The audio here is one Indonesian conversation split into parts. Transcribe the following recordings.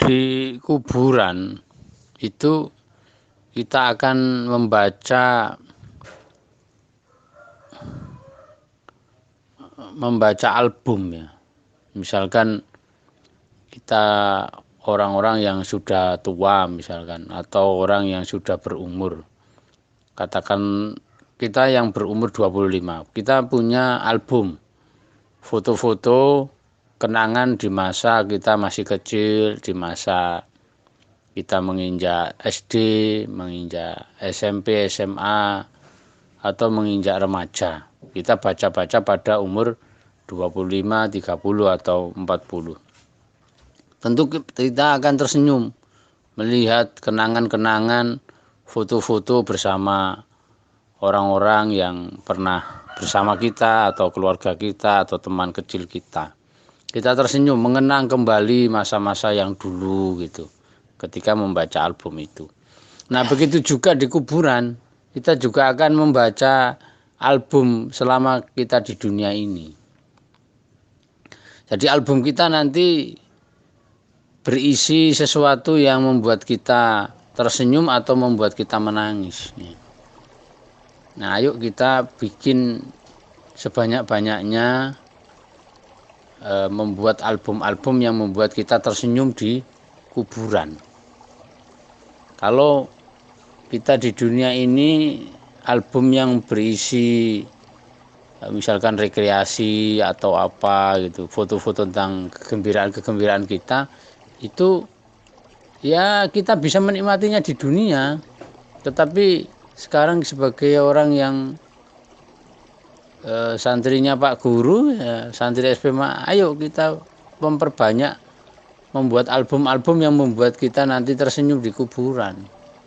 di kuburan itu kita akan membaca album ya. Misalkan kita orang-orang yang sudah tua misalkan, atau orang yang sudah berumur. Katakan kita yang berumur 25, kita punya album foto-foto kenangan di masa kita masih kecil, di masa kita menginjak SD, menginjak SMP, SMA, atau menginjak remaja. Kita baca-baca pada umur 25, 30, atau 40. Tentu kita akan tersenyum melihat kenangan-kenangan foto-foto bersama orang-orang yang pernah bersama kita, atau keluarga kita, atau teman kecil kita. Kita tersenyum mengenang kembali masa-masa yang dulu gitu ketika membaca album itu. Nah, begitu juga di kuburan, kita juga akan membaca album selama kita di dunia ini. Jadi album kita nanti berisi sesuatu yang membuat kita tersenyum atau membuat kita menangis. Nah, ayo kita bikin sebanyak-banyaknya membuat album-album yang membuat kita tersenyum di kuburan. Kalau kita di dunia ini album yang berisi misalkan rekreasi atau apa gitu, foto-foto tentang kegembiraan kita, itu ya kita bisa menikmatinya di dunia. Tetapi sekarang sebagai orang yang santrinya Pak Guru, ya, santri SPMA, ayo kita memperbanyak membuat album-album yang membuat kita nanti tersenyum di kuburan.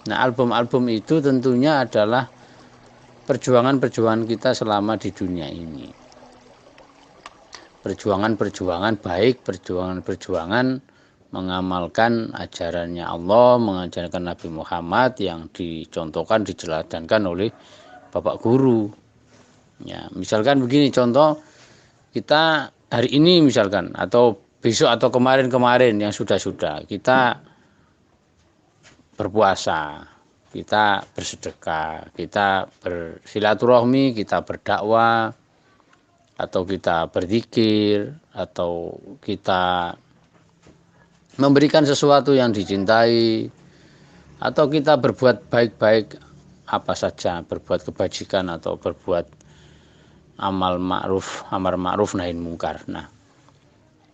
Nah, album-album itu tentunya adalah perjuangan-perjuangan kita selama di dunia ini. Perjuangan-perjuangan baik, perjuangan-perjuangan mengamalkan ajarannya Allah, mengajarkan Nabi Muhammad yang dicontohkan, diteladankan oleh Bapak Guru. Ya, misalkan begini contoh, kita hari ini misalkan, atau besok atau kemarin-kemarin yang sudah-sudah, kita berpuasa, kita bersedekah, kita bersilaturahmi, kita berdakwah, atau kita berzikir, atau kita memberikan sesuatu yang dicintai, atau kita berbuat baik-baik apa saja, berbuat kebajikan atau berbuat amar ma'ruf nahi mungkar. Nah,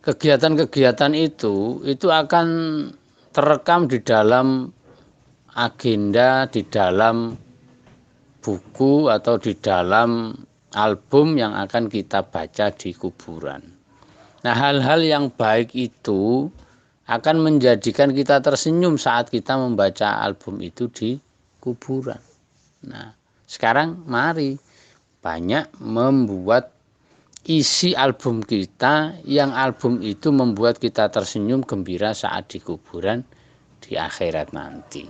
kegiatan-kegiatan itu akan terekam di dalam agenda, di dalam buku, atau di dalam album yang akan kita baca di kuburan. Nah, hal-hal yang baik itu akan menjadikan kita tersenyum saat kita membaca album itu di kuburan. Nah, sekarang mari banyak membuat isi album kita, yang album itu membuat kita tersenyum gembira saat di kuburan di akhirat nanti.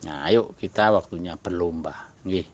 Nah, ayo kita waktunya berlomba. Nggih.